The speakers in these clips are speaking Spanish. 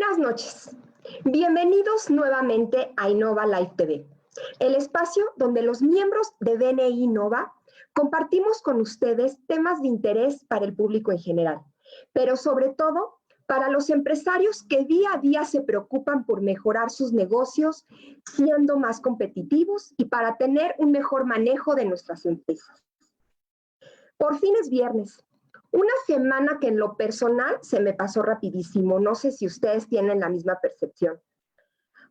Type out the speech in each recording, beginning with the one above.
Buenas noches. Bienvenidos nuevamente a Innova Live TV, el espacio donde los miembros de DNI Innova compartimos con ustedes temas de interés para el público en general, pero sobre todo para los empresarios que día a día se preocupan por mejorar sus negocios, siendo más competitivos y para tener un mejor manejo de nuestras empresas. Por fin es viernes. Una semana que en lo personal se me pasó rapidísimo. No sé si ustedes tienen la misma percepción.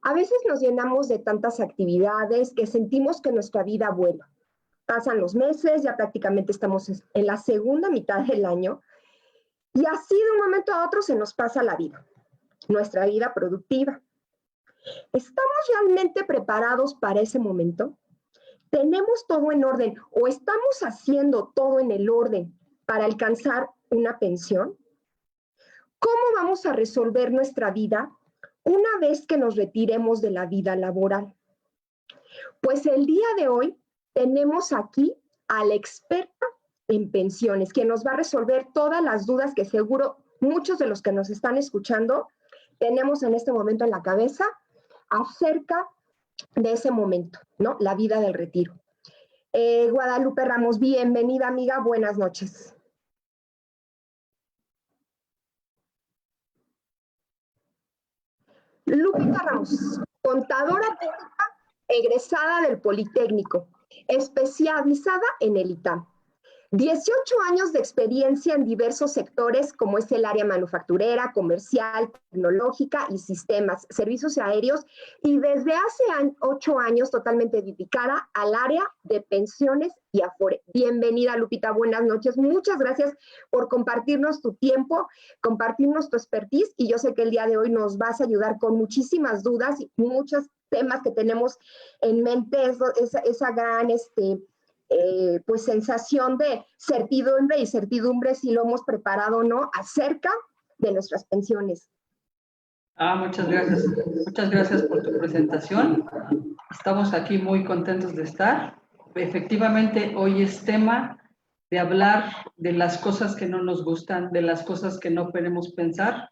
A veces nos llenamos de tantas actividades que sentimos que nuestra vida vuela. Pasan los meses, ya prácticamente estamos en la segunda mitad del año y así de un momento a otro se nos pasa la vida, nuestra vida productiva. ¿Estamos realmente preparados para ese momento? ¿Tenemos todo en orden o estamos haciendo todo en el orden para alcanzar una pensión? ¿Cómo vamos a resolver nuestra vida una vez que nos retiremos de la vida laboral? Pues el día de hoy tenemos aquí a la experta en pensiones, que nos va a resolver todas las dudas que seguro muchos de los que nos están escuchando tenemos en este momento en la cabeza acerca de ese momento, ¿no? La vida del retiro. Guadalupe Ramos, bienvenida, amiga, buenas noches. Lupita Ramos, contadora técnica egresada del Politécnico, especializada en el ITAM. 18 años de experiencia en diversos sectores como es el área manufacturera, comercial, tecnológica y sistemas, servicios aéreos, y desde hace 8 años totalmente dedicada al área de pensiones y Afore. Bienvenida, Lupita, buenas noches. Muchas gracias por compartirnos tu tiempo, compartirnos tu expertise, y yo sé que el día de hoy nos vas a ayudar con muchísimas dudas y muchos temas que tenemos en mente, esa gran pues sensación de certidumbre y certidumbre si lo hemos preparado o no acerca de nuestras pensiones. Muchas gracias. Muchas gracias por tu presentación. Estamos aquí muy contentos de estar. Efectivamente, hoy es tema de hablar de las cosas que no nos gustan, de las cosas que no queremos pensar.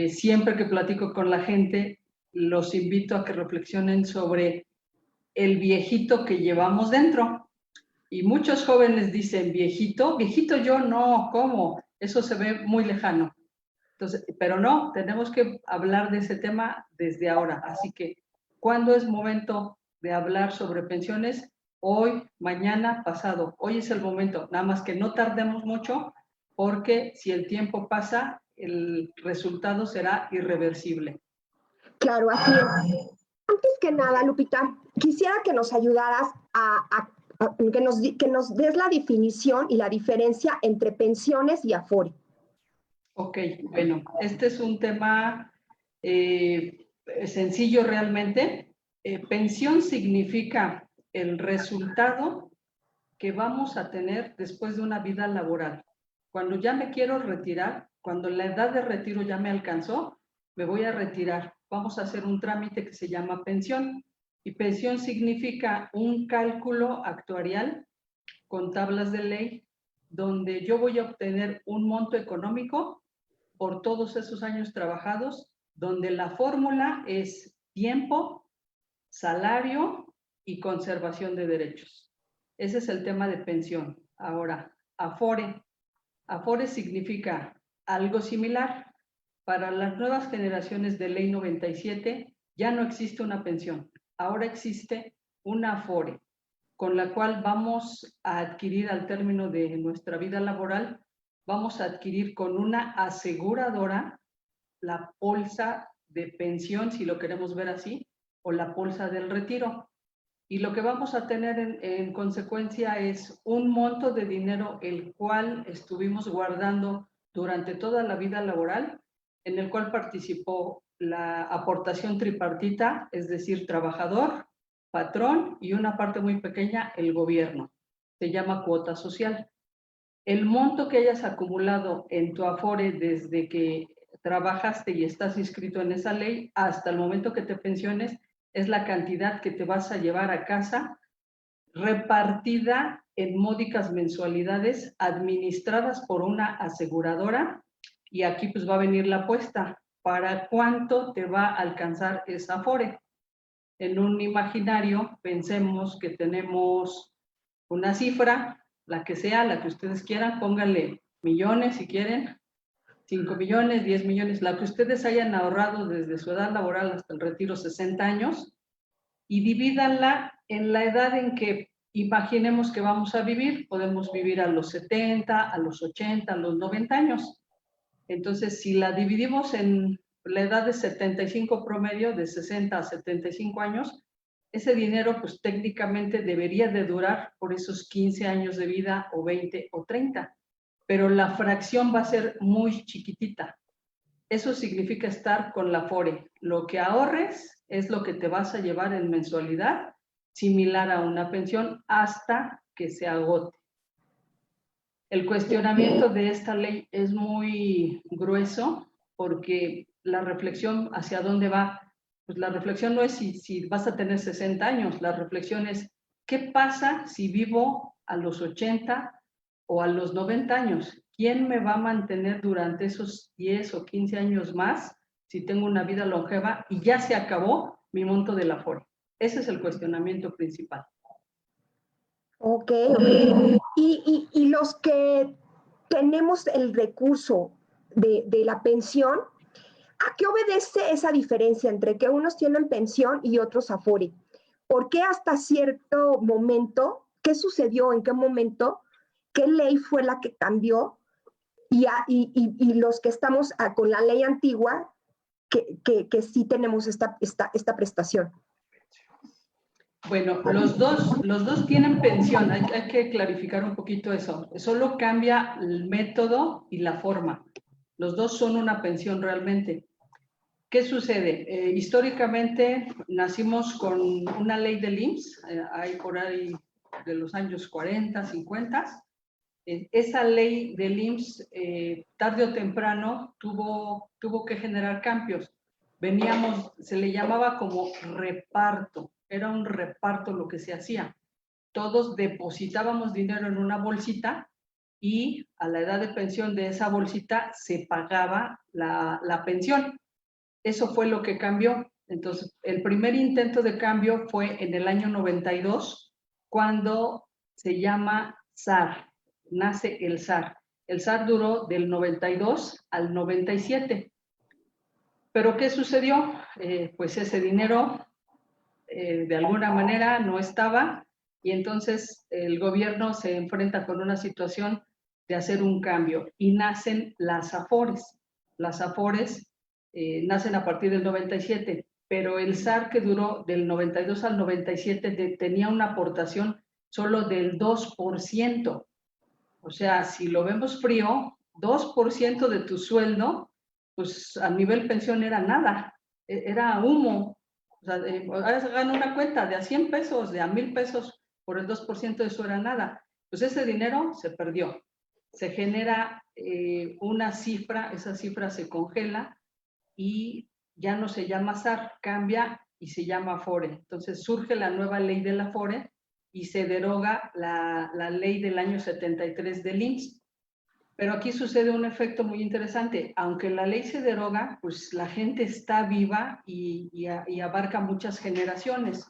Siempre que platico con la gente, los invito a que reflexionen sobre el viejito que llevamos dentro. Y muchos jóvenes dicen, viejito, viejito yo no, ¿cómo? Eso se ve muy lejano. Entonces, pero no, tenemos que hablar de ese tema desde ahora. Así que, ¿cuándo es momento de hablar sobre pensiones? Hoy, mañana, pasado. Hoy es el momento. Nada más que no tardemos mucho, porque si el tiempo pasa, el resultado será irreversible. Claro, así es. Antes que nada, Lupita, quisiera que nos ayudaras que nos des la definición y la diferencia entre pensiones y Afore. Ok, bueno, este es un tema sencillo realmente. Pensión significa el resultado que vamos a tener después de una vida laboral. Cuando ya me quiero retirar, cuando la edad de retiro ya me alcanzó, me voy a retirar. Vamos a hacer un trámite que se llama pensión. Y pensión significa un cálculo actuarial con tablas de ley donde yo voy a obtener un monto económico por todos esos años trabajados, donde la fórmula es tiempo, salario y conservación de derechos. Ese es el tema de pensión. Ahora, Afore. Afore significa algo similar. Para las nuevas generaciones de Ley 97 ya no existe una pensión. Ahora existe una Afore, con la cual vamos a adquirir al término de nuestra vida laboral, vamos a adquirir con una aseguradora la bolsa de pensión, si lo queremos ver así, o la bolsa del retiro. Y lo que vamos a tener en consecuencia es un monto de dinero el cual estuvimos guardando durante toda la vida laboral, en el cual participó la aportación tripartita, es decir, trabajador, patrón y una parte muy pequeña, el gobierno. Se llama cuota social. El monto que hayas acumulado en tu Afore desde que trabajaste y estás inscrito en esa ley hasta el momento que te pensiones es la cantidad que te vas a llevar a casa repartida en módicas mensualidades administradas por una aseguradora. Y aquí pues va a venir la apuesta. para cuánto te va a alcanzar esa Afore. En un imaginario, pensemos que tenemos una cifra, la que sea, la que ustedes quieran, pónganle millones si quieren, 5 millones, 10 millones, la que ustedes hayan ahorrado desde su edad laboral hasta el retiro, 60 años, y divídanla en la edad en que imaginemos que vamos a vivir. Podemos vivir a los 70, a los 80, a los 90 años. Entonces, si la dividimos en la edad de 75 promedio, de 60 a 75 años, ese dinero pues técnicamente debería de durar por esos 15 años de vida o 20 o 30, pero la fracción va a ser muy chiquitita. Eso significa estar con la Afore. Lo que ahorres es lo que te vas a llevar en mensualidad, similar a una pensión, hasta que se agote. El cuestionamiento de esta ley es muy grueso porque la reflexión hacia dónde va, pues la reflexión no es si vas a tener 60 años, la reflexión es ¿qué pasa si vivo a los 80 o a los 90 años? ¿Quién me va a mantener durante esos 10 o 15 años más si tengo una vida longeva y ya se acabó mi monto de la Afore? Ese es el cuestionamiento principal. Ok. Y los que tenemos el recurso de la pensión, ¿a qué obedece esa diferencia entre que unos tienen pensión y otros Afore? ¿Por qué hasta cierto momento? ¿Qué sucedió? ¿En qué momento? ¿Qué ley fue la que cambió? Y los que estamos con la ley antigua, que sí tenemos esta prestación. Bueno, los dos tienen pensión, hay que clarificar un poquito eso. Solo cambia el método y la forma. Los dos son una pensión realmente. ¿Qué sucede? Históricamente nacimos con una ley del IMSS, hay por ahí de los años 40, 50. Esa ley del IMSS, tarde o temprano, tuvo que generar cambios. Se le llamaba como reparto, era un reparto lo que se hacía. Todos depositábamos dinero en una bolsita y a la edad de pensión de esa bolsita se pagaba la pensión. Eso fue lo que cambió. Entonces, el primer intento de cambio fue en el año 92, cuando se llama SAR, nace el SAR. El SAR duró del 92 al 97. ¿Pero qué sucedió? Pues ese dinero de alguna manera no estaba y entonces el gobierno se enfrenta con una situación de hacer un cambio y nacen las Afores. Las Afores nacen a partir del 97, pero el SAR que duró del 92 al 97 tenía una aportación solo del 2%. O sea, si lo vemos frío, 2% de tu sueldo, pues a nivel pensión era nada, era humo. O sea, hagan una cuenta de a 100 pesos, de a 1000 pesos por el 2%, eso era nada. Pues ese dinero se perdió. Se genera una cifra, esa cifra se congela y ya no se llama SAR, cambia y se llama Afore. Entonces surge la nueva ley de la Afore y se deroga la ley del año 73 del IMSS. Pero aquí sucede un efecto muy interesante. Aunque la ley se deroga, pues la gente está viva y abarca muchas generaciones.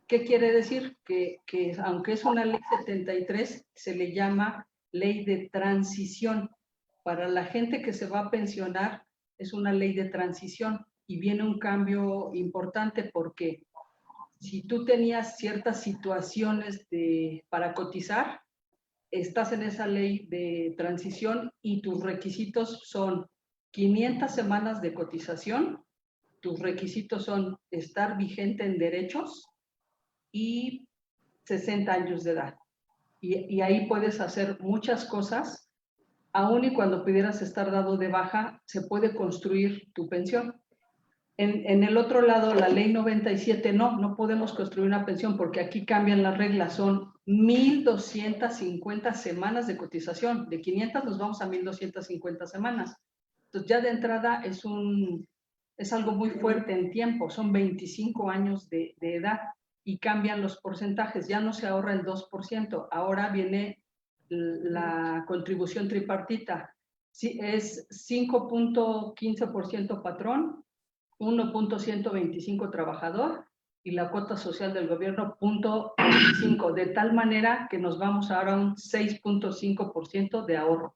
¿Qué quiere decir? Que aunque es una ley 73, se le llama ley de transición. Para la gente que se va a pensionar, es una ley de transición y viene un cambio importante porque si tú tenías ciertas situaciones para cotizar, estás en esa ley de transición y tus requisitos son 500 semanas de cotización, tus requisitos son estar vigente en derechos y 60 años de edad. Y ahí puedes hacer muchas cosas, aun y cuando pudieras estar dado de baja, se puede construir tu pensión. En el otro lado, la ley 97, no podemos construir una pensión porque aquí cambian las reglas, son 1,250 semanas de cotización, de 500 nos vamos a 1,250 semanas. Entonces ya de entrada es algo muy fuerte en tiempo, son 25 años de edad y cambian los porcentajes, ya no se ahorra el 2%, ahora viene la contribución tripartita, Sí, es 5.15% patrón, 1.125 trabajador y la cuota social del gobierno 0.25, de tal manera que nos vamos ahora a un 6.5% de ahorro.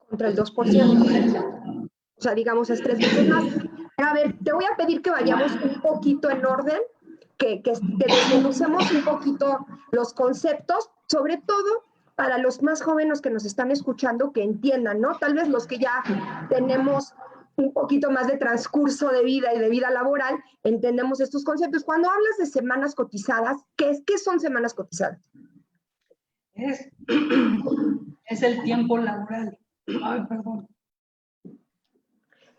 Contra el 2%. O sea, digamos, es 3 veces más. A ver, te voy a pedir que vayamos un poquito en orden, que desmenucemos un poquito los conceptos, sobre todo para los más jóvenes que nos están escuchando, que entiendan, ¿no? Tal vez los que ya tenemos un poquito más de transcurso de vida y de vida laboral, entendemos estos conceptos. Cuando hablas de semanas cotizadas, ¿qué son semanas cotizadas? Es el tiempo laboral. Ay, perdón.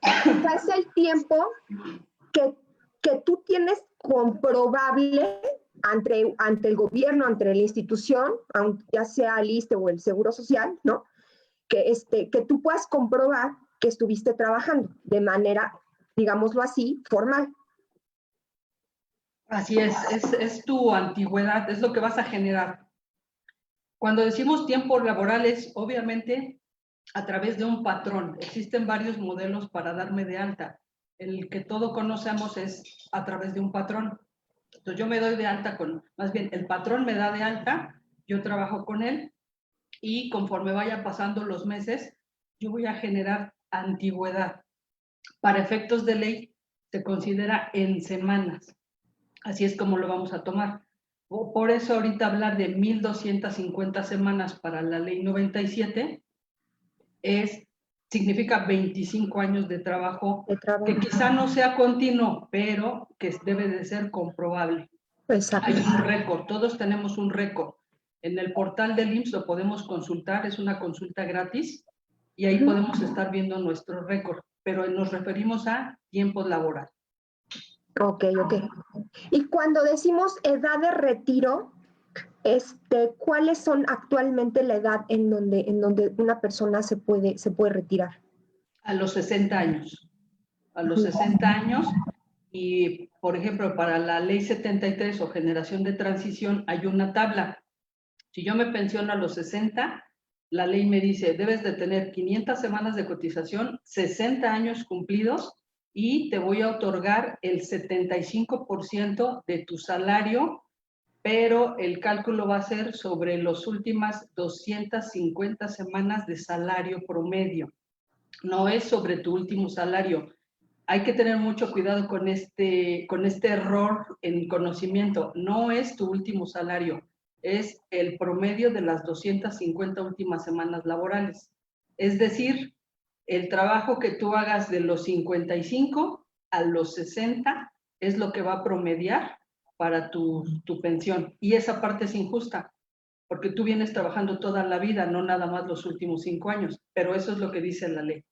Es el tiempo que tú tienes comprobable ante el gobierno, ante la institución, ya sea el ISSSTE o el Seguro Social, ¿no? Que tú puedas comprobar que estuviste trabajando de manera, digámoslo así, formal. Así es tu antigüedad, es lo que vas a generar. Cuando decimos tiempos laborales, obviamente a través de un patrón. Existen varios modelos para darme de alta. El que todos conocemos es a través de un patrón. Entonces yo me doy de alta más bien el patrón me da de alta, yo trabajo con él y conforme vayan pasando los meses, yo voy a generar antigüedad. Para efectos de ley, se considera en semanas. Así es como lo vamos a tomar. Por eso ahorita hablar de 1,250 semanas para la ley 97 significa 25 años de trabajo, que quizá no sea continuo, pero que debe de ser comprobable. Exacto. Hay un récord, todos tenemos un récord. En el portal del IMSS lo podemos consultar, es una consulta gratis y ahí podemos estar viendo nuestro récord, pero nos referimos a tiempos laborales. Ok. Y cuando decimos edad de retiro, ¿cuáles son actualmente la edad en donde una persona se puede retirar? A los 60 años. A los 60 años y, por ejemplo, para la ley 73 o generación de transición hay una tabla. Si yo me pensiono a los 60, la ley me dice, debes de tener 500 semanas de cotización, 60 años cumplidos y te voy a otorgar el 75% de tu salario, pero el cálculo va a ser sobre las últimas 250 semanas de salario promedio. No es sobre tu último salario. Hay que tener mucho cuidado con este error en conocimiento. No es tu último salario, es el promedio de las 250 últimas semanas laborales. Es decir, el trabajo que tú hagas de los 55 a los 60 es lo que va a promediar para tu pensión. Y esa parte es injusta, porque tú vienes trabajando toda la vida, no nada más los últimos 5 años, pero eso es lo que dice la ley.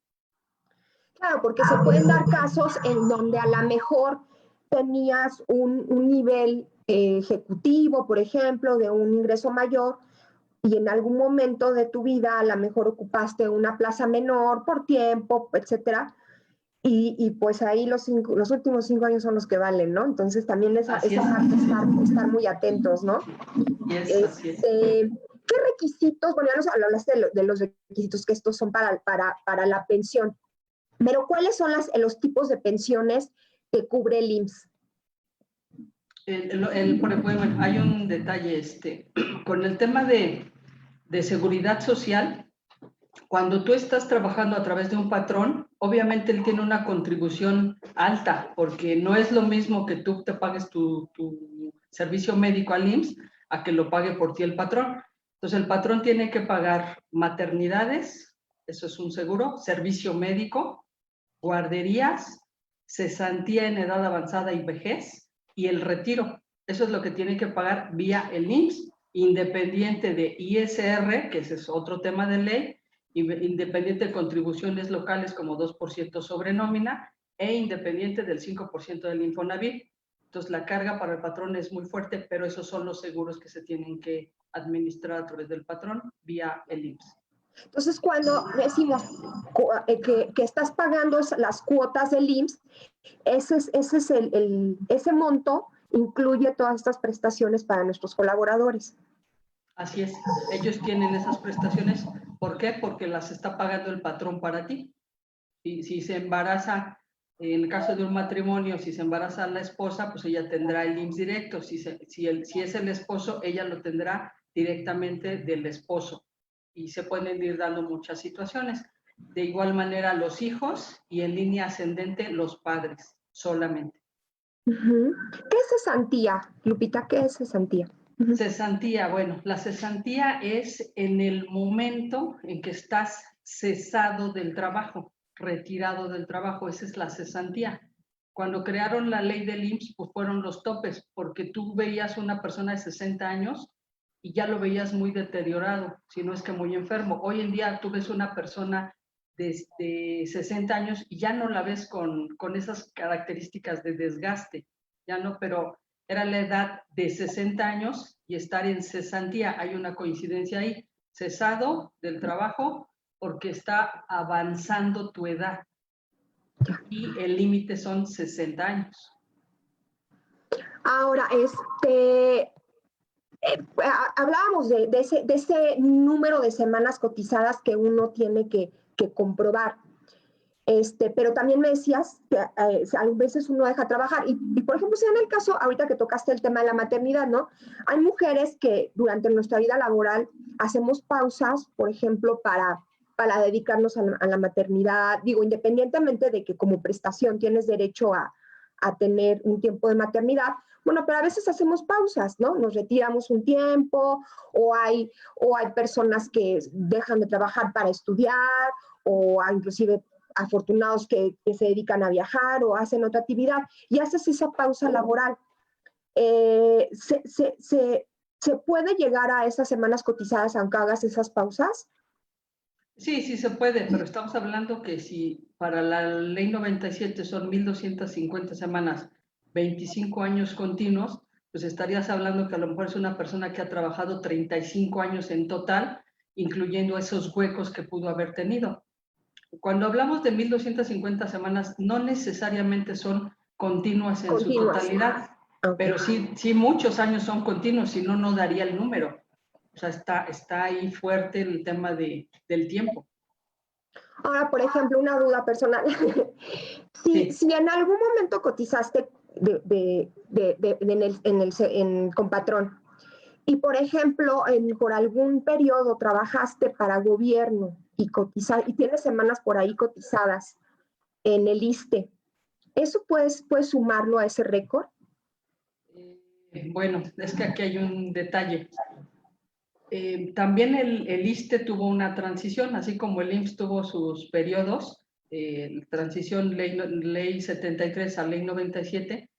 Claro, porque se pueden dar casos en donde a lo mejor tenías un nivel ejecutivo, por ejemplo, de un ingreso mayor, y en algún momento de tu vida a lo mejor ocupaste una plaza menor por tiempo, etcétera, y pues ahí los últimos 5 años son los que valen, ¿no? Entonces también esa parte estar muy atentos, ¿no? Así es. ¿Qué requisitos? Bueno, ya nos hablaste de los requisitos que estos son para la pensión. Pero ¿cuáles son los tipos de pensiones que cubre el IMSS? Bueno, hay un detalle, con el tema de seguridad social, cuando tú estás trabajando a través de un patrón, obviamente él tiene una contribución alta, porque no es lo mismo que tú te pagues tu servicio médico al IMSS a que lo pague por ti el patrón. Entonces el patrón tiene que pagar maternidades, eso es un seguro, servicio médico, guarderías, cesantía en edad avanzada y vejez y el retiro. Eso es lo que tiene que pagar vía el IMSS, independiente de ISR, que ese es otro tema de ley, independiente de contribuciones locales como 2% sobre nómina e independiente del 5% del Infonavit. Entonces la carga para el patrón es muy fuerte, pero esos son los seguros que se tienen que administrar a través del patrón vía el IMSS. Entonces, cuando decimos que estás pagando las cuotas del IMSS, ese monto incluye todas estas prestaciones para nuestros colaboradores. Así es, ellos tienen esas prestaciones. ¿Por qué? Porque las está pagando el patrón para ti. Y si se embaraza, en el caso de un matrimonio, si se embaraza la esposa, pues ella tendrá el IMSS directo. Si es el esposo, ella lo tendrá directamente del esposo. Y se pueden ir dando muchas situaciones. De igual manera, los hijos y en línea ascendente, los padres solamente. ¿Qué es cesantía, Lupita? ¿Qué es cesantía? Cesantía, bueno, la cesantía es en el momento en que estás cesado del trabajo, retirado del trabajo, esa es la cesantía. Cuando crearon la ley del IMSS, pues fueron los topes, porque tú veías una persona de 60 años y ya lo veías muy deteriorado, si no es que muy enfermo. Hoy en día tú ves una persona de 60 años y ya no la ves con esas características de desgaste, ya no, pero era la edad de 60 años y estar en cesantía. Hay una coincidencia ahí, cesado del trabajo porque está avanzando tu edad y el límite son 60 años. Ahora, hablábamos de ese número de semanas cotizadas que uno tiene que comprobar. Pero también me decías que a veces uno deja trabajar. Y por ejemplo, si en el caso, ahorita que tocaste el tema de la maternidad, ¿no? Hay mujeres que durante nuestra vida laboral hacemos pausas, por ejemplo, para dedicarnos a la maternidad. Digo, independientemente de que como prestación tienes derecho a tener un tiempo de maternidad, bueno, pero a veces hacemos pausas, ¿no? Nos retiramos un tiempo, o hay personas que dejan de trabajar para estudiar, o inclusive afortunados que se dedican a viajar o hacen otra actividad, y haces esa pausa laboral. ¿Se puede llegar a esas semanas cotizadas aunque hagas esas pausas? Sí, sí se puede, pero estamos hablando que si para la ley 97 son 1,250 semanas, 25 años continuos, pues estarías hablando que a lo mejor es una persona que ha trabajado 35 años en total, incluyendo esos huecos que pudo haber tenido. Cuando hablamos de 1,250 semanas, no necesariamente son continuas en su totalidad, pero sí muchos años son continuos, si no, no daría el número. O sea, está ahí fuerte el tema del tiempo. Ahora, por ejemplo, una duda personal. Si en algún momento cotizaste con patrón y, por ejemplo, por algún periodo trabajaste para gobierno y tienes semanas por ahí cotizadas en el ISSSTE, ¿eso puedes sumarlo a ese récord? Bueno, es que aquí hay un detalle. También el ISSSTE tuvo una transición, así como el IMSS tuvo sus periodos, transición ley 73 a ley 97,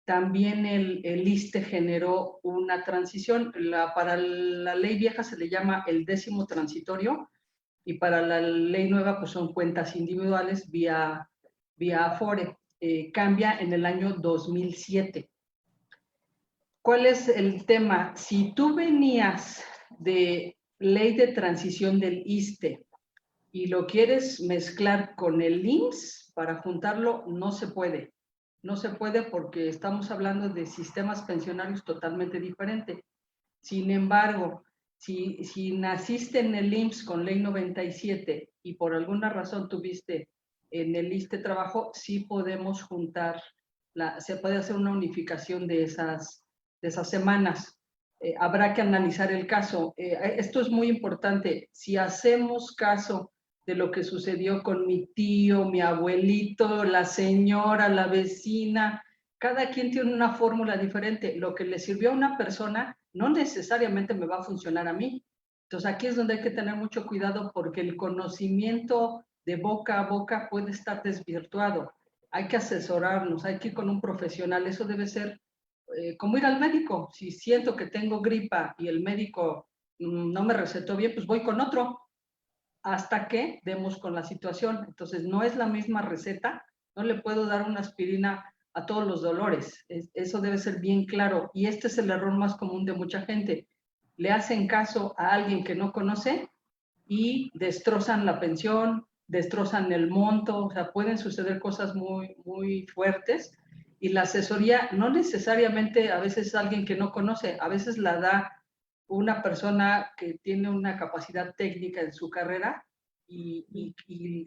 también el ISSSTE generó una transición. Para la ley vieja se le llama el 10º transitorio y para la ley nueva pues son cuentas individuales vía Afore. Cambia en el año 2007. ¿Cuál es el tema? Si tú venías de ley de transición del ISSSTE y lo quieres mezclar con el IMSS para juntarlo, no se puede. No se puede porque estamos hablando de sistemas pensionarios totalmente diferentes. Sin embargo, si naciste en el IMSS con ley 97 y por alguna razón tuviste en el ISSSTE trabajo, sí podemos juntar, se puede hacer una unificación de esas semanas. Habrá que analizar el caso. Esto es muy importante. Si hacemos caso de lo que sucedió con mi tío, mi abuelito, la señora, la vecina, cada quien tiene una fórmula diferente. Lo que le sirvió a una persona no necesariamente me va a funcionar a mí. Entonces aquí es donde hay que tener mucho cuidado porque el conocimiento de boca a boca puede estar desvirtuado. Hay que asesorarnos, hay que ir con un profesional. Eso debe ser como ir al médico. Si siento que tengo gripa y el médico no me recetó bien, pues voy con otro hasta que demos con la situación. Entonces no es la misma receta, no le puedo dar una aspirina a todos los dolores. Eso debe ser bien claro. Y este es el error más común de mucha gente. Le hacen caso a alguien que no conoce y destrozan la pensión, destrozan el monto, o sea, pueden suceder cosas muy, muy fuertes. Y la asesoría no necesariamente a veces es alguien que no conoce, a veces la da una persona que tiene una capacidad técnica en su carrera y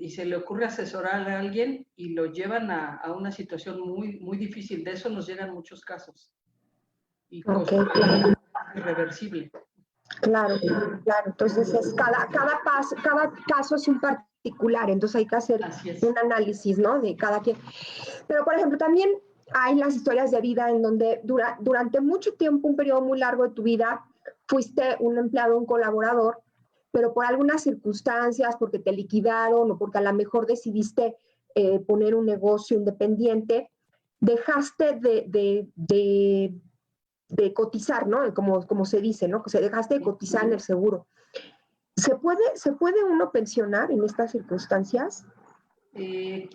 se le ocurre asesorar a alguien y lo llevan a una situación muy, muy difícil. De eso nos llegan muchos casos. Y Ok, claro. irreversible. Claro, claro. Entonces, cada caso es un particular, entonces hay que hacer un análisis, ¿no? De cada quien. Pero, por ejemplo, también hay las historias de vida en donde durante mucho tiempo, un periodo muy largo de tu vida, fuiste un empleado, un colaborador, pero por algunas circunstancias, porque te liquidaron o porque a lo mejor decidiste poner un negocio independiente, dejaste de cotizar, ¿no? Como se dice, ¿no? Que se dejaste de cotizar en el seguro. ¿Se puede uno pensionar en estas circunstancias?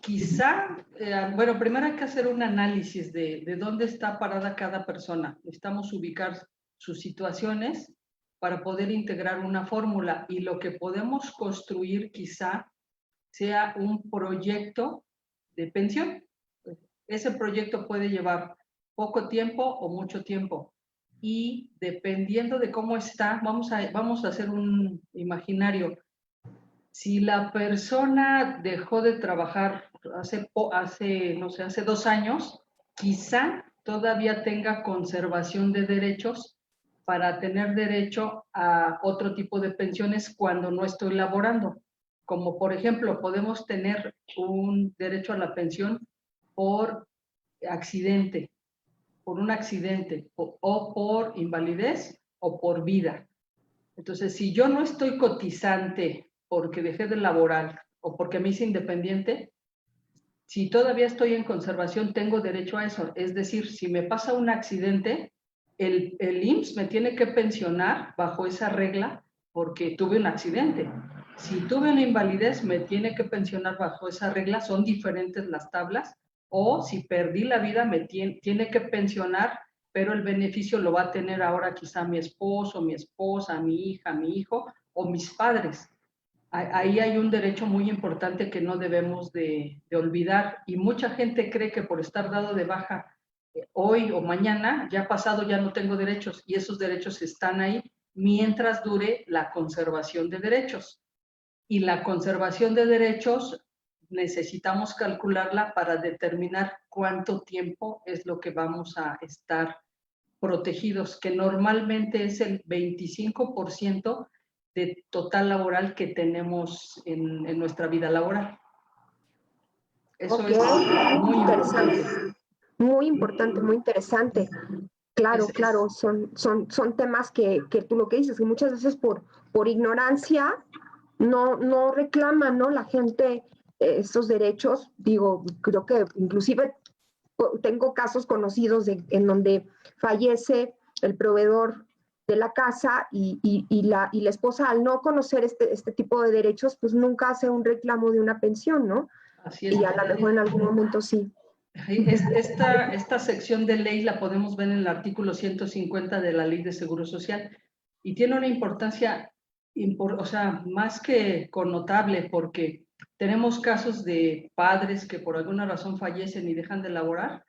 Quizá, bueno, primero hay que hacer un análisis de dónde está parada cada persona. Necesitamos ubicar sus situaciones para poder integrar una fórmula y lo que podemos construir quizá sea un proyecto de pensión. Ese proyecto puede llevar poco tiempo o mucho tiempo y dependiendo de cómo está, vamos a hacer un imaginario. Si la persona dejó de trabajar hace 2 años, quizá todavía tenga conservación de derechos para tener derecho a otro tipo de pensiones cuando no estoy laborando. Como por ejemplo, podemos tener un derecho a la pensión por accidente, por un accidente, o por invalidez o por vida. Entonces, si yo no estoy cotizante porque dejé de laborar o porque me hice independiente, si todavía estoy en conservación, tengo derecho a eso. Es decir, si me pasa un accidente, el IMSS me tiene que pensionar bajo esa regla porque tuve un accidente. Si tuve una invalidez, me tiene que pensionar bajo esa regla. Son diferentes las tablas. O si perdí la vida, me tiene que pensionar, pero el beneficio lo va a tener ahora quizá mi esposo, mi esposa, mi hija, mi hijo o mis padres. Ahí hay un derecho muy importante que no debemos de olvidar y mucha gente cree que por estar dado de baja hoy o mañana, ya pasado ya no tengo derechos y esos derechos están ahí mientras dure la conservación de derechos. Y la conservación de derechos necesitamos calcularla para determinar cuánto tiempo es lo que vamos a estar protegidos, que normalmente es el 25% de total laboral que tenemos en nuestra vida laboral. Eso es muy interesante. Muy importante, muy interesante. Claro, claro, son temas que tú lo que dices, que muchas veces por ignorancia no reclaman, ¿no? La gente estos derechos. Digo, creo que inclusive tengo casos conocidos en donde fallece el proveedor de la casa y la esposa, al no conocer este tipo de derechos, pues nunca hace un reclamo de una pensión, ¿no? Así es. Y a lo mejor en algún momento sí. Esta sección de ley la podemos ver en el artículo 150 de la Ley de Seguro Social y tiene una importancia, o sea, más que connotable, porque tenemos casos de padres que por alguna razón fallecen y dejan de laborar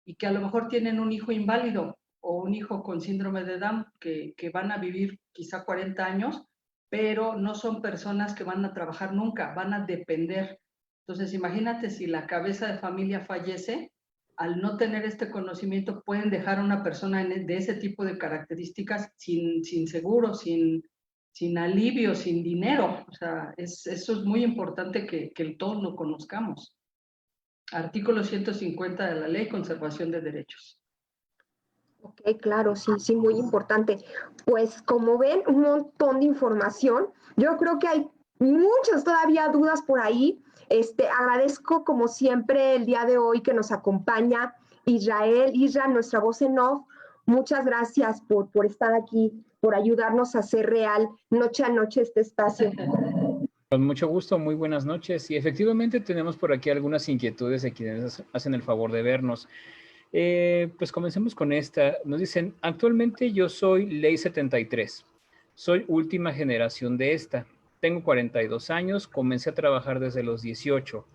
y que a lo mejor tienen un hijo inválido o un hijo con síndrome de Down que van a vivir quizá 40 años, pero no son personas que van a trabajar nunca, van a depender. Entonces, imagínate si la cabeza de familia fallece, al no tener este conocimiento pueden dejar a una persona de ese tipo de características sin seguro, sin alivio, sin dinero. O sea, eso es muy importante que todos lo conozcamos. Artículo 150 de la Ley Conservación de Derechos. Ok, claro, sí, muy importante. Pues como ven, un montón de información. Yo creo que hay muchas todavía dudas por ahí. Agradezco como siempre el día de hoy que nos acompaña Israel, nuestra voz en off. Muchas gracias por estar aquí, por ayudarnos a hacer real noche a noche este espacio. Con mucho gusto, muy buenas noches. Y efectivamente tenemos por aquí algunas inquietudes de quienes hacen el favor de vernos. Pues comencemos con esta. Nos dicen, actualmente yo soy Ley 73. Soy última generación de esta. Tengo 42 años, comencé a trabajar desde los 18.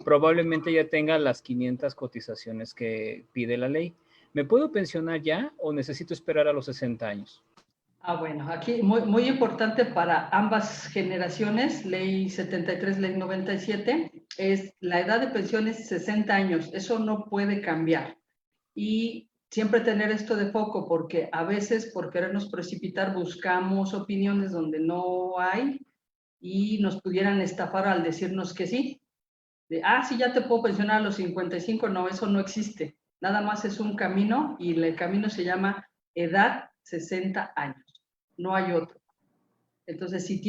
Probablemente ya tenga las 500 cotizaciones que pide la ley. ¿Me puedo pensionar ya o necesito esperar a los 60 años? Bueno, aquí muy importante para ambas generaciones, ley 73, ley 97, es la edad de pensión es 60 años, eso no puede cambiar. Y siempre tener esto de foco, porque a veces por querernos precipitar buscamos opiniones donde no hay y nos pudieran estafar al decirnos que sí. Sí, ya te puedo pensionar a los 55, no, eso no existe. Nada más es un camino y el camino se llama edad 60 años. No hay otro. Entonces, si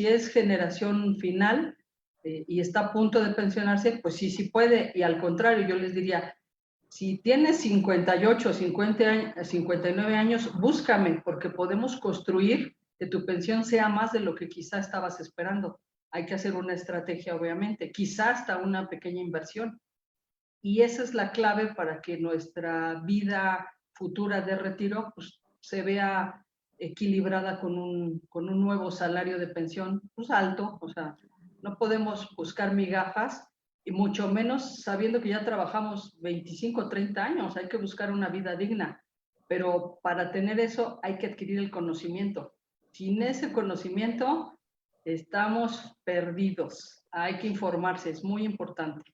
es generación final y está a punto de pensionarse, pues sí, sí puede. Y al contrario, yo les diría, si tienes 58, 59 años, búscame, porque podemos construir que tu pensión sea más de lo que quizá estabas esperando. Hay que hacer una estrategia, obviamente, quizá hasta una pequeña inversión. Y esa es la clave para que nuestra vida futura de retiro pues, se vea equilibrada con un nuevo salario de pensión pues, alto. O sea, no podemos buscar migajas y mucho menos sabiendo que ya trabajamos 25 o 30 años. Hay que buscar una vida digna. Pero para tener eso hay que adquirir el conocimiento. Sin ese conocimiento estamos perdidos. Hay que informarse, es muy importante.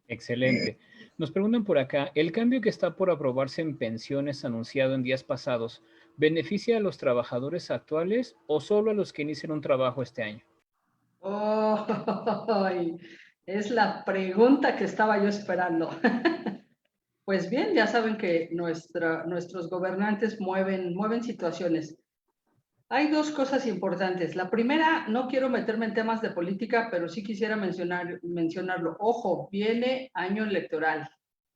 Excelente. Nos preguntan por acá, ¿el cambio que está por aprobarse en pensiones anunciado en días pasados beneficia a los trabajadores actuales o solo a los que inician un trabajo este año? Oh, es la pregunta que estaba yo esperando. Pues bien, ya saben que nuestros gobernantes mueven situaciones. Hay dos cosas importantes. La primera, no quiero meterme en temas de política, pero sí quisiera mencionarlo. Ojo, viene año electoral.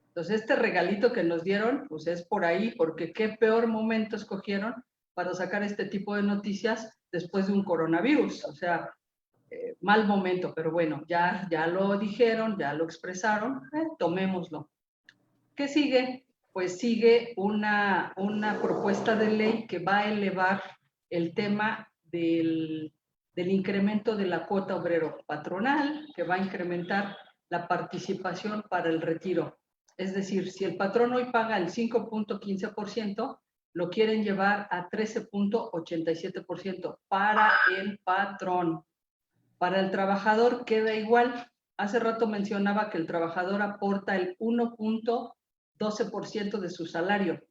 Entonces, este regalito que nos dieron, pues es por ahí, porque qué peor momento escogieron para sacar este tipo de noticias después de un coronavirus. O sea, mal momento, pero bueno, ya lo dijeron, ya lo expresaron, tomémoslo. ¿Qué sigue? Pues sigue una propuesta de ley que va a elevar el tema del incremento de la cuota obrero patronal, que va a incrementar la participación para el retiro. Es decir, si el patrón hoy paga el 5.15%, lo quieren llevar a 13.87% para el patrón. Para el trabajador queda igual. Hace rato mencionaba que el trabajador aporta el 1.12% de su salario.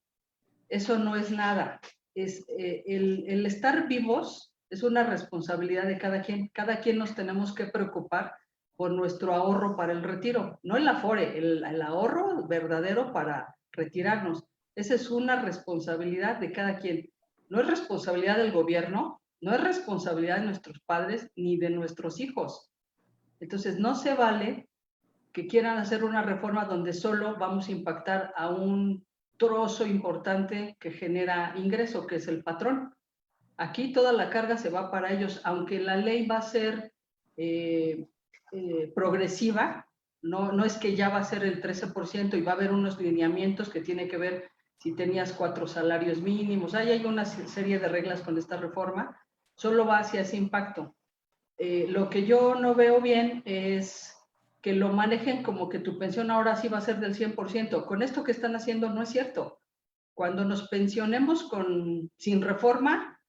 Eso no es nada. El estar vivos es una responsabilidad de cada quien. Cada quien nos tenemos que preocupar por nuestro ahorro para el retiro. No el afore, el ahorro verdadero para retirarnos. Esa es una responsabilidad de cada quien. No es responsabilidad del gobierno, no es responsabilidad de nuestros padres ni de nuestros hijos. Entonces, no se vale que quieran hacer una reforma donde solo vamos a impactar a un trozo importante que genera ingreso, que es el patrón. Aquí toda la carga se va para ellos, aunque la ley va a ser progresiva, no es que ya va a ser el 13% y va a haber unos lineamientos que tiene que ver si tenías 4 salarios mínimos. Hay una serie de reglas con esta reforma, solo va hacia ese impacto. Lo que yo no veo bien es que lo manejen como que tu pensión ahora sí va a ser del 100%. Con esto que están haciendo no es cierto. Cuando nos pensionemos sin reforma,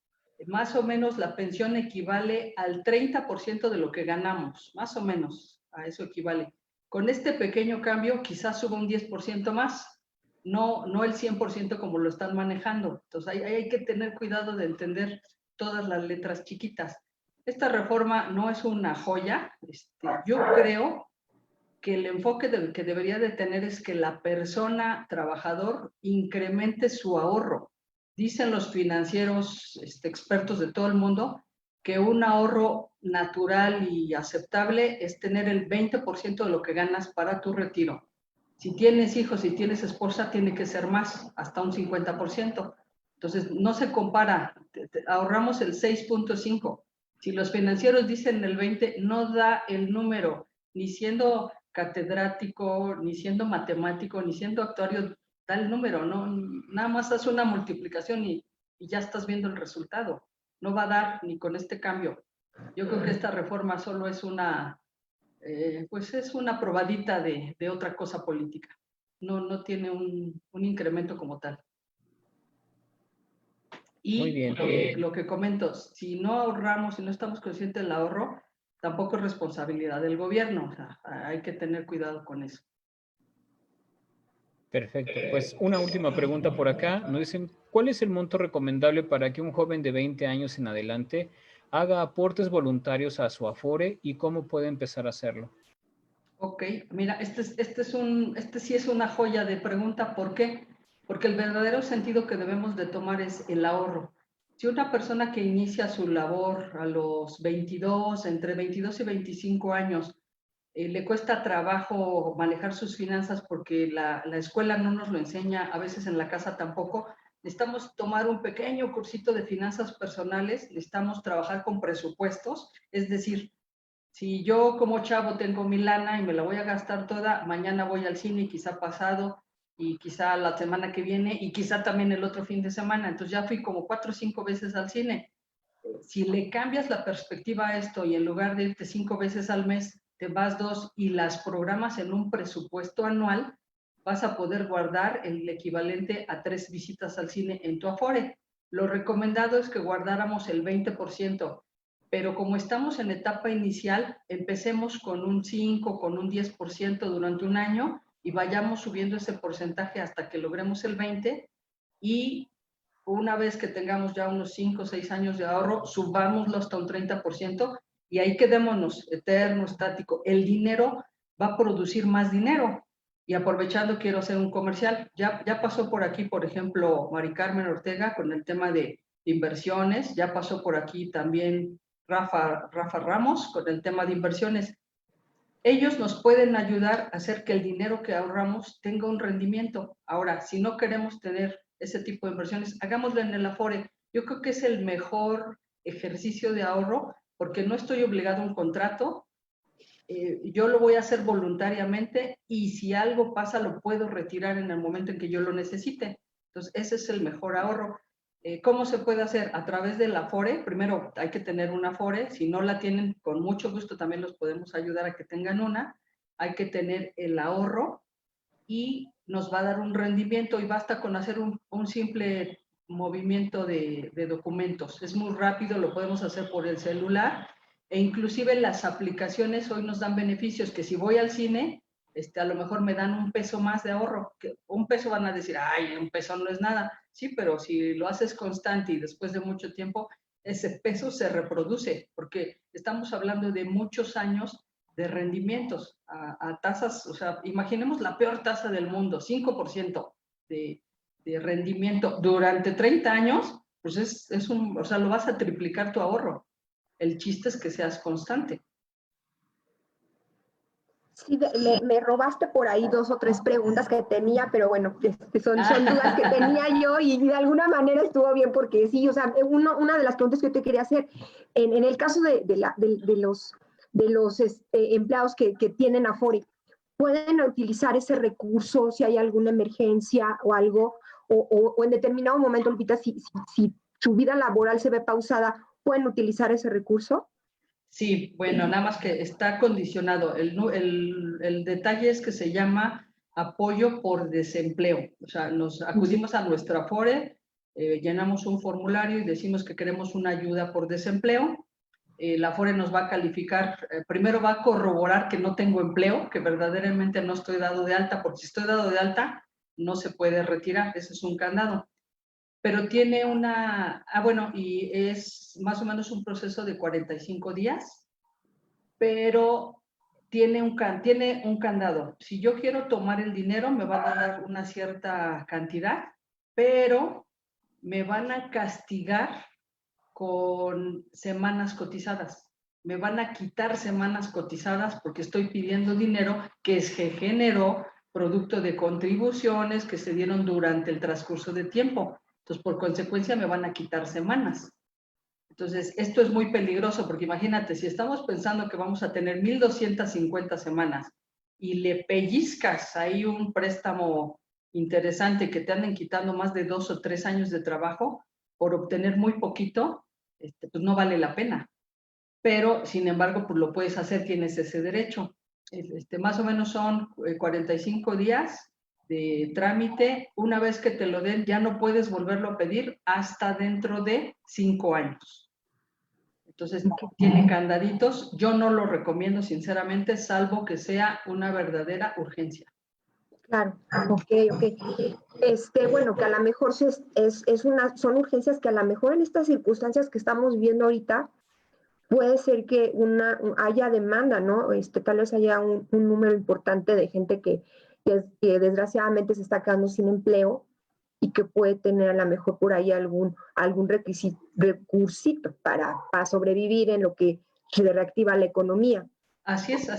más o menos la pensión equivale al 30% de lo que ganamos, más o menos a eso equivale. Con este pequeño cambio quizás suba un 10% más, no el 100% como lo están manejando. Entonces hay que tener cuidado de entender todas las letras chiquitas. Esta reforma no es una joya. Yo creo que el enfoque que debería de tener es que la persona trabajador incremente su ahorro. Dicen los financieros expertos de todo el mundo que un ahorro natural y aceptable es tener el 20% de lo que ganas para tu retiro. Si tienes hijos, si tienes esposa, tiene que ser más, hasta un 50%. Entonces, no se compara, ahorramos el 6.5. Si los financieros dicen el 20, no da el número, ni siendo catedrático, ni siendo matemático, ni siendo actuario, da el número, ¿no? Nada más haz una multiplicación y ya estás viendo el resultado. No va a dar ni con este cambio. Yo creo que esta reforma solo es pues es una probadita de otra cosa política. No tiene un incremento como tal. Muy Y bien. lo que comento, si no ahorramos, si no estamos conscientes del ahorro, tampoco es responsabilidad del gobierno. O sea, hay que tener cuidado con eso. Perfecto. Pues una última pregunta por acá. Nos dicen, ¿cuál es el monto recomendable para que un joven de 20 años en adelante haga aportes voluntarios a su Afore y cómo puede empezar a hacerlo? Ok, mira, este sí es una joya de pregunta. ¿Por qué? Porque el verdadero sentido que debemos de tomar es el ahorro. Si una persona que inicia su labor a los 22, entre 22 y 25 años, le cuesta trabajo manejar sus finanzas porque la escuela no nos lo enseña, a veces en la casa tampoco, necesitamos tomar un pequeño cursito de finanzas personales, necesitamos trabajar con presupuestos, es decir, si yo como chavo tengo mi lana y me la voy a gastar toda, mañana voy al cine y quizá pasado y quizá la semana que viene y quizá también el otro fin de semana. Entonces ya fui como 4 o 5 veces al cine. Si le cambias la perspectiva a esto y en lugar de irte 5 veces al mes, te vas 2 y las programas en un presupuesto anual, vas a poder guardar el equivalente a 3 visitas al cine en tu Afore. Lo recomendado es que guardáramos el 20%, pero como estamos en etapa inicial, empecemos con un 5, con un 10% durante un año y vayamos subiendo ese porcentaje hasta que logremos el 20%, y una vez que tengamos ya unos 5 o 6 años de ahorro, subámoslo hasta un 30% y ahí quedémonos eterno, estático. El dinero va a producir más dinero. Y aprovechando, quiero hacer un comercial. Ya pasó por aquí, por ejemplo, Mari Carmen Ortega con el tema de inversiones. Ya pasó por aquí también Rafa Ramos con el tema de inversiones. Ellos nos pueden ayudar a hacer que el dinero que ahorramos tenga un rendimiento. Ahora, si no queremos tener ese tipo de inversiones, hagámoslo en el Afore. Yo creo que es el mejor ejercicio de ahorro porque no estoy obligado a un contrato, yo lo voy a hacer voluntariamente y si algo pasa lo puedo retirar en el momento en que yo lo necesite. Entonces, ese es el mejor ahorro. ¿Cómo se puede hacer? A través del Afore. Primero hay que tener una Afore. Si no la tienen, con mucho gusto también los podemos ayudar a que tengan una. Hay que tener el ahorro y nos va a dar un rendimiento y basta con hacer un simple movimiento de documentos. Es muy rápido, lo podemos hacer por el celular e inclusive las aplicaciones hoy nos dan beneficios que si voy al cine, a lo mejor me dan un peso más de ahorro. Que un peso van a decir, ay, un peso no es nada. Sí, pero si lo haces constante y después de mucho tiempo, ese peso se reproduce, porque estamos hablando de muchos años de rendimientos a tasas, o sea, imaginemos la peor tasa del mundo, 5% de rendimiento durante 30 años, pues o sea, lo vas a triplicar tu ahorro. El chiste es que seas constante. Sí, me robaste por ahí 2 o 3 preguntas que tenía, pero bueno, son dudas que tenía yo y de alguna manera estuvo bien porque sí, o sea, una de las preguntas que yo te quería hacer, en el caso de los empleados que tienen Afore, ¿pueden utilizar ese recurso si hay alguna emergencia o algo? O en determinado momento, Lupita, si su vida laboral se ve pausada, ¿pueden utilizar ese recurso? Sí, bueno, nada más que está condicionado. El detalle es que se llama apoyo por desempleo. O sea, nos acudimos a nuestra Afore, llenamos un formulario y decimos que queremos una ayuda por desempleo. La Afore nos va a calificar, primero va a corroborar que no tengo empleo, que verdaderamente no estoy dado de alta, porque si estoy dado de alta, no se puede retirar, ese es un candado. Pero tiene bueno, y es más o menos un proceso de 45 días, pero tiene un candado. Si yo quiero tomar el dinero, me van a dar una cierta cantidad, pero me van a castigar con semanas cotizadas. Me van a quitar semanas cotizadas porque estoy pidiendo dinero que se generó producto de contribuciones que se dieron durante el transcurso de tiempo. Entonces, por consecuencia, me van a quitar semanas. Entonces, esto es muy peligroso porque imagínate, si estamos pensando que vamos a tener 1,250 semanas y le pellizcas ahí un préstamo interesante que te anden quitando más de 2 o 3 años de trabajo por obtener muy poquito, pues no vale la pena. Pero, sin embargo, pues lo puedes hacer, tienes ese derecho. Más o menos son 45 días de trámite. Una vez que te lo den, ya no puedes volverlo a pedir hasta dentro de 5 años. Entonces, tiene candaditos. Yo no lo recomiendo, sinceramente, salvo que sea una verdadera urgencia. Claro, ok. Bueno, que a lo mejor son urgencias que a lo mejor en estas circunstancias que estamos viviendo ahorita, puede ser que haya demanda, ¿no? Tal vez haya un número importante de gente que desgraciadamente se está quedando sin empleo y que puede tener a lo mejor por ahí algún recursito para sobrevivir en lo que se reactiva la economía. Así es.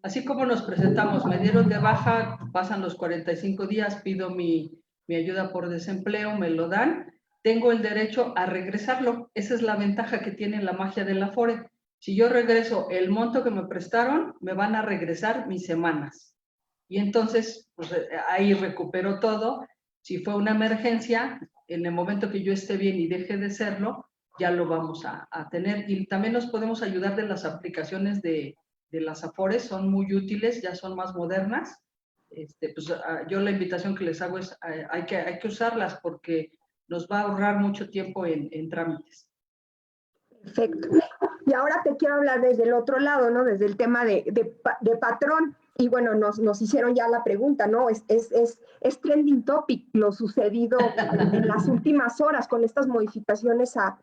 Así como nos presentamos, me dieron de baja, pasan los 45 días, pido mi ayuda por desempleo, me lo dan, tengo el derecho a regresarlo. Esa es la ventaja que tiene la magia del Afore. Si yo regreso el monto que me prestaron, me van a regresar mis semanas. Y entonces, pues ahí recupero todo. Si fue una emergencia, en el momento que yo esté bien y deje de serlo, ya lo vamos a tener. Y también nos podemos ayudar de las aplicaciones de las Afores, son muy útiles, ya son más modernas. Pues, yo la invitación que les hago es, hay que usarlas porque nos va a ahorrar mucho tiempo en trámites. Perfecto. Y ahora te quiero hablar desde el otro lado, ¿no? Desde el tema de patrón. Y bueno, nos hicieron ya la pregunta, ¿no? Es trending topic lo sucedido en las últimas horas con estas modificaciones a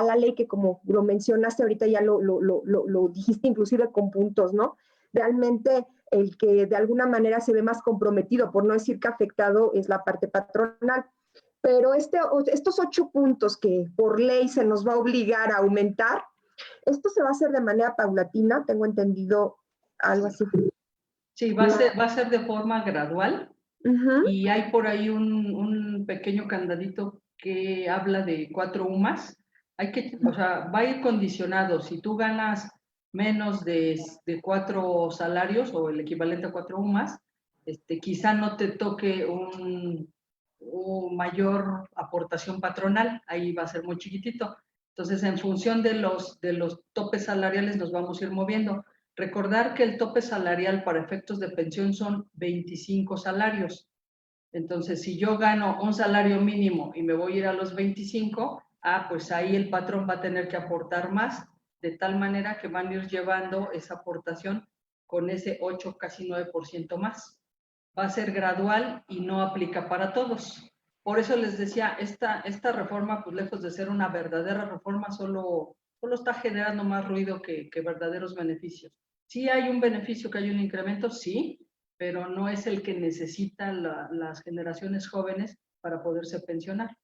la ley que, como lo mencionaste ahorita, ya lo dijiste inclusive con puntos, ¿no? Realmente el que de alguna manera se ve más comprometido, por no decir que afectado, es la parte patronal. Pero estos 8 puntos que por ley se nos va a obligar a aumentar, esto se va a hacer de manera paulatina, tengo entendido algo así. Sí, va a ser de forma gradual. Y hay por ahí un pequeño candadito que habla de 4 UMAS. O sea, va a ir condicionado. Si tú ganas menos de 4 salarios o el equivalente a 4 UMAS, quizá no te toque un mayor aportación patronal, ahí va a ser muy chiquitito. Entonces, en función de los topes salariales nos vamos a ir moviendo. Recordar que el tope salarial para efectos de pensión son 25 salarios. Entonces, si yo gano un salario mínimo y me voy a ir a los 25, pues ahí el patrón va a tener que aportar más, de tal manera que van a ir llevando esa aportación con ese 8, casi 9% más. Va a ser gradual y no aplica para todos. Por eso les decía, esta reforma, pues lejos de ser una verdadera reforma, solo está generando más ruido que verdaderos beneficios. Sí hay un beneficio, que hay un incremento, sí, pero no es el que necesitan las generaciones jóvenes para poderse pensionar.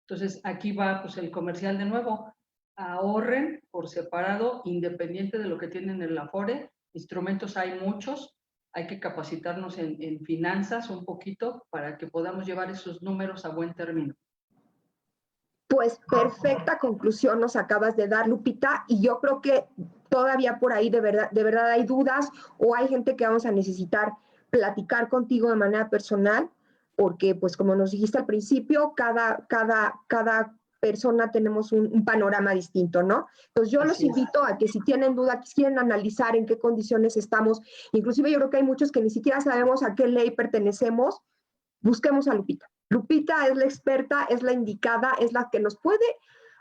Entonces, aquí va pues el comercial de nuevo. Ahorren por separado, independiente de lo que tienen en el Afore. Instrumentos hay muchos. Hay que capacitarnos en finanzas un poquito para que podamos llevar esos números a buen término. Pues perfecta conclusión nos acabas de dar, Lupita, y yo creo que todavía por ahí de verdad hay dudas o hay gente que vamos a necesitar platicar contigo de manera personal, porque pues como nos dijiste al principio, cada persona tenemos un panorama distinto, ¿no? Entonces yo los invito a que si tienen duda, que quieren analizar en qué condiciones estamos, inclusive yo creo que hay muchos que ni siquiera sabemos a qué ley pertenecemos, busquemos a Lupita. Lupita es la experta, es la indicada, es la que nos puede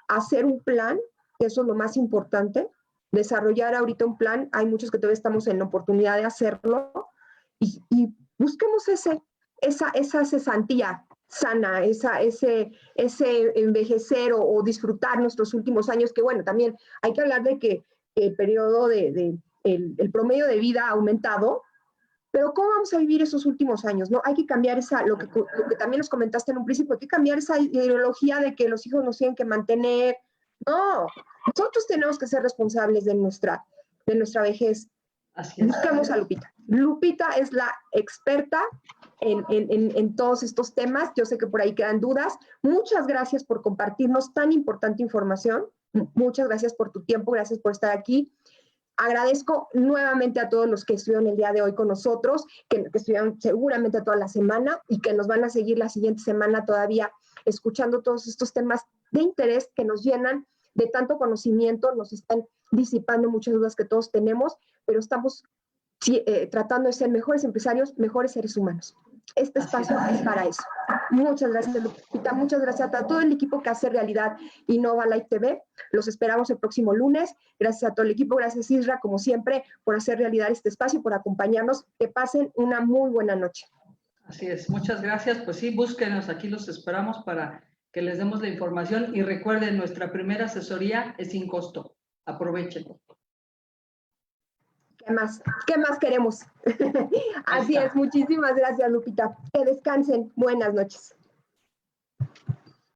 hacer un plan, que eso es lo más importante, desarrollar ahorita un plan, hay muchos que todavía estamos en la oportunidad de hacerlo, y busquemos esa cesantía sana, ese envejecer o disfrutar nuestros últimos años, que bueno, también hay que hablar de que el periodo el promedio de vida ha aumentado, pero ¿cómo vamos a vivir esos últimos años? ¿No? Hay que cambiar lo que también nos comentaste en un principio, hay que cambiar esa ideología de que los hijos nos tienen que mantener. No, nosotros tenemos que ser responsables de nuestra vejez. Así es. Buscamos a Lupita. Lupita es la experta en todos estos temas. Yo sé que por ahí quedan dudas. Muchas gracias por compartirnos tan importante información. Muchas gracias por tu tiempo, gracias por estar aquí. Agradezco nuevamente a todos los que estuvieron el día de hoy con nosotros, que estuvieron seguramente toda la semana y que nos van a seguir la siguiente semana todavía escuchando todos estos temas de interés que nos llenan de tanto conocimiento, nos están disipando muchas dudas que todos tenemos, pero estamos tratando de ser mejores empresarios, mejores seres humanos. este Así espacio es para eso. Muchas gracias, Lupita. Muchas gracias a todo el equipo que hace realidad Innova Live TV. Los esperamos el próximo lunes. Gracias a todo el equipo. Gracias, Isra, como siempre, por hacer realidad este espacio, por acompañarnos. Que pasen una muy buena noche. Así es. Muchas gracias. Pues sí, búsquenos. Aquí los esperamos para que les demos la información. Y recuerden, nuestra primera asesoría es sin costo. Aprovechenlo. ¿Qué más? ¿Qué más queremos? Así es. Muchísimas gracias, Lupita. Que descansen. Buenas noches.